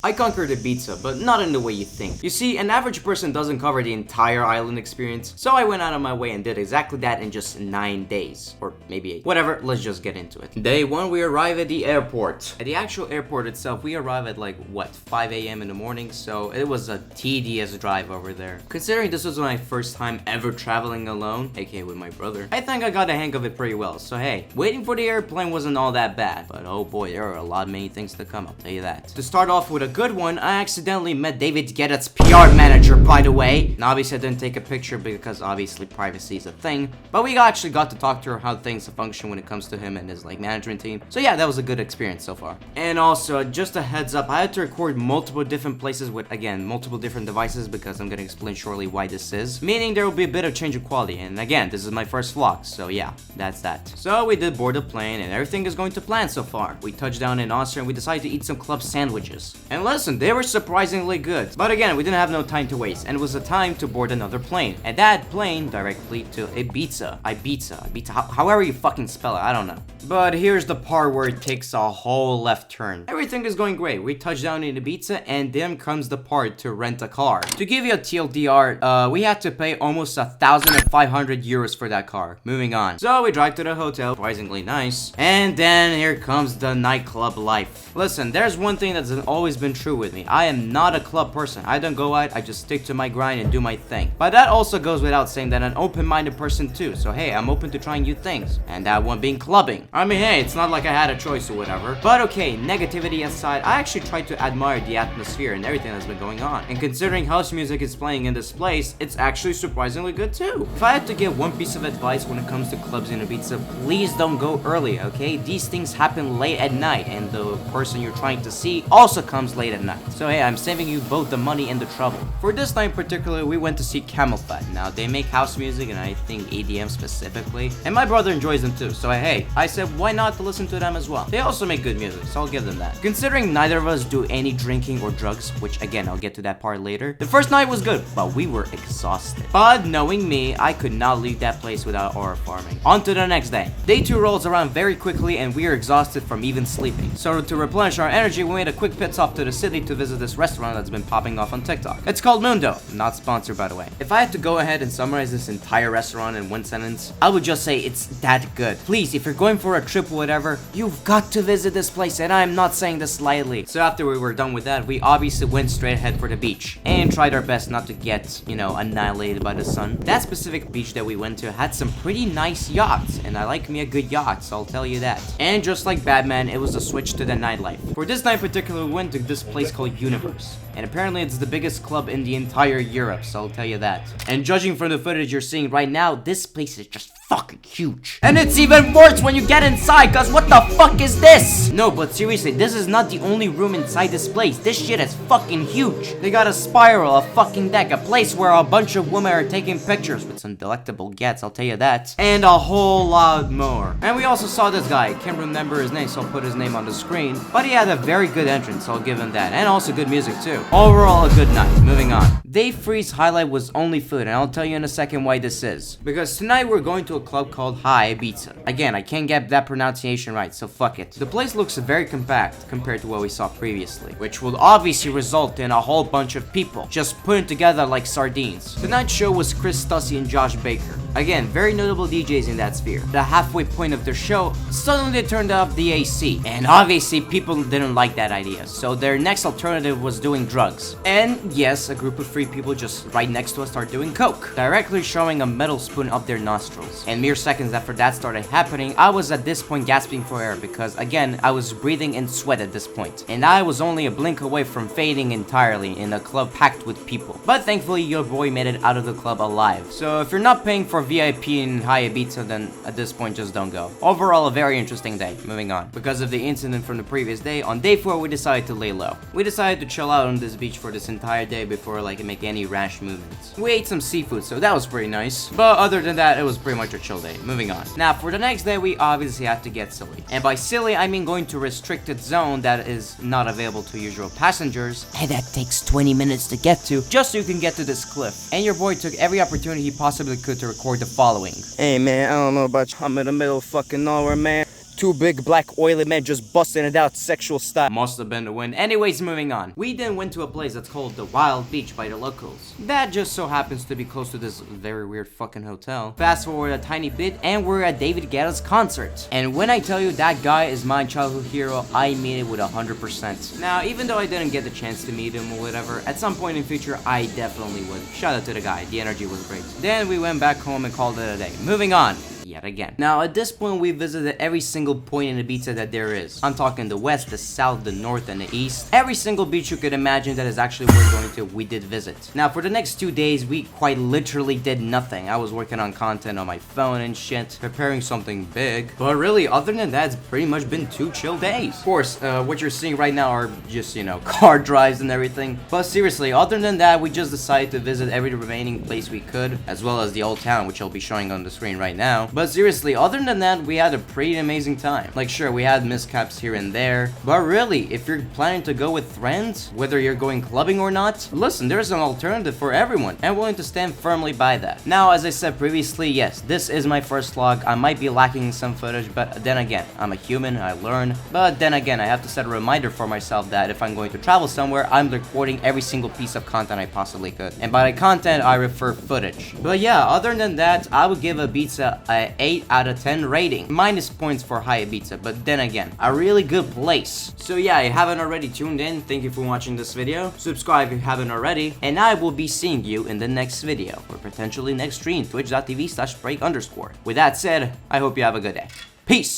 I conquered Ibiza, but not in the way you think. You see, an average person doesn't cover the entire island experience, so I went out of my way and did exactly that in just 9 days. Or maybe 8. Whatever, let's just get into it. Day 1, we arrive at the airport. At the actual airport itself, we arrive at like, what, 5 a.m. in the morning, so it was a tedious drive over there. Considering this was my first time ever traveling alone, aka with my brother, I think I got the hang of it pretty well, so hey, waiting for the airplane wasn't all that bad. But oh boy, there are many things to come, I'll tell you that. To start off with a good one, I accidentally met David Guetta's PR manager, by the way. Now, obviously, I didn't take a picture because obviously privacy is a thing, but we actually got to talk to her how things function when it comes to him and his like management team. So yeah, that was a good experience so far. And also, just a heads up, I had to record multiple different places with, again, multiple different devices because I'm gonna explain shortly why this is. Meaning there will be a bit of change of quality, and again, this is my first vlog, so yeah, that's that. So we did board the plane and everything is going to plan so far. We touched down in Austria and we decided to eat some club sandwiches. And listen, they were surprisingly good. But again, we didn't have no time to waste, and it was a time to board another plane. And that plane directly to Ibiza. Ibiza, however you fucking spell it, I don't know. But here's the part where it takes a whole left turn. Everything is going great. We touch down in Ibiza, and then comes the part to rent a car. To give you a TLDR, we had to pay almost 1,500 euros for that car. Moving on. So we drive to the hotel, surprisingly nice. And then here comes the nightclub life. Listen, there's one thing that's always been true with me. I am not a club person. I don't go out, I just stick to my grind and do my thing. But that also goes without saying that I'm an open-minded person too. So hey, I'm open to trying new things. And that one being clubbing. I mean, hey, it's not like I had a choice or whatever. But okay, negativity aside, I actually tried to admire the atmosphere and everything that's been going on. And considering house music is playing in this place, it's actually surprisingly good too. If I had to give one piece of advice when it comes to clubs in Ibiza, please don't go early, okay? These things happen late at night, and the person you're trying to see also comes late at night. So hey, I'm saving you both the money and the trouble. For this night in particular, we went to see Camel Fat. Now, they make house music and I think EDM specifically, and my brother enjoys them too, so hey, I said why not to listen to them as well. They also make good music, so I'll give them that. Considering neither of us do any drinking or drugs, which again, I'll get to that part later, the first night was good, but we were exhausted. But knowing me, I could not leave that place without aura farming. On to the next day. Day 2 rolls around very quickly and we are exhausted from even sleeping. So to replenish our energy, we made a quick pit stop to the city to visit this restaurant that's been popping off on TikTok. It's called Mundo, not sponsored by the way. If I had to go ahead and summarize this entire restaurant in one sentence, I would just say it's that good. Please, if you're going for a trip or whatever, you've got to visit this place, and I'm not saying this lightly. So after we were done with that, we obviously went straight ahead for the beach and tried our best not to get, you know, annihilated by the sun. That specific beach that we went to had some pretty nice yachts, and I like me a good yacht, so I'll tell you that. And just like Batman, it was a switch to the nightlife. For this night in particular, we went to this place called Universe. And apparently it's the biggest club in the entire Europe, so I'll tell you that. And judging from the footage you're seeing right now, this place is just fucking huge. And it's even worse when you get inside, cause what the fuck is this? No, but seriously, this is not the only room inside this place. This shit is fucking huge. They got a spiral, a fucking deck, a place where a bunch of women are taking pictures with some delectable gets, I'll tell you that. And a whole lot more. And we also saw this guy. Can't remember his name, so I'll put his name on the screen. But he had a very good entrance, so I'll give him that. And also good music too. Overall, a good night. Moving on. Day 3's highlight was only food, and I'll tell you in a second why this is. Because tonight we're going to a club called High Ibiza. Again, I can't get that pronunciation right, so fuck it. The place looks very compact compared to what we saw previously, which will obviously result in a whole bunch of people just putting together like sardines. Tonight's show was Chris Stussy and Josh Baker. Again, very notable DJs in that sphere. The halfway point of their show, suddenly they turned off the AC. And obviously people didn't like that idea, so their next alternative was doing drugs. And yes, a group of 3 people just right next to us started doing coke, directly showing a metal spoon up their nostrils. And mere seconds after that started happening, I was at this point gasping for air because again, I was breathing in sweat at this point. And I was only a blink away from fading entirely in a club packed with people. But thankfully, your boy made it out of the club alive. So if you're not paying for VIP in High Ibiza, then at this point just don't go. Overall, a very interesting day. Moving on. Because of the incident from the previous day, on day 4 we decided to lay low. We decided to chill out on this beach for this entire day before like make any rash movements. We ate some seafood, so that was pretty nice. But other than that, it was pretty much a chill day. Moving on. Now for the next day, we obviously had to get silly. And by silly, I mean going to a restricted zone that is not available to usual passengers. And that takes 20 minutes to get to, just so you can get to this cliff. And your boy took every opportunity he possibly could to record the following. Hey man, I don't know about you. I'm in the middle of fucking nowhere, man. two big black oily men just busting it out sexual style. Must have been the wind. Anyways, moving on. We then went to a place that's called the Wild Beach by the locals. That just so happens to be close to this very weird fucking hotel. Fast forward a tiny bit and we're at David Guetta's concert. And when I tell you that guy is my childhood hero, I mean it with 100%. Now, even though I didn't get the chance to meet him or whatever, at some point in future, I definitely would. Shout out to the guy. The energy was great. Then we went back home and called it a day. Moving on. Yet again. Now, at this point, we visited every single point in Ibiza that there is. I'm talking the west, the south, the north, and the east. Every single beach you could imagine that is actually worth going to, we did visit. Now, for the next 2 days, we quite literally did nothing. I was working on content on my phone and shit, preparing something big. But really, other than that, it's pretty much been 2 chill days. Of course, what you're seeing right now are just, you know, car drives and everything. But seriously, other than that, we just decided to visit every remaining place we could, as well as the old town, which I'll be showing on the screen right now. But seriously, other than that, we had a pretty amazing time. Like, sure, we had miscaps here and there, but really, if you're planning to go with friends, whether you're going clubbing or not, listen, there's an alternative for everyone, and I'm willing to stand firmly by that. Now, as I said previously, yes, this is my first vlog. I might be lacking in some footage, but then again, I'm a human, I learn. But then again, I have to set a reminder for myself that if I'm going to travel somewhere, I'm recording every single piece of content I possibly could. And by the content, I refer footage. But yeah, other than that, I would give Ibiza a 8 out of 10 rating. Minus points for high Ibiza, but then again, a really good place. So yeah, if you haven't already tuned in, thank you for watching this video. Subscribe if you haven't already, and I will be seeing you in the next video, or potentially next stream, twitch.tv/Sprake_. With that said, I hope you have a good day. Peace!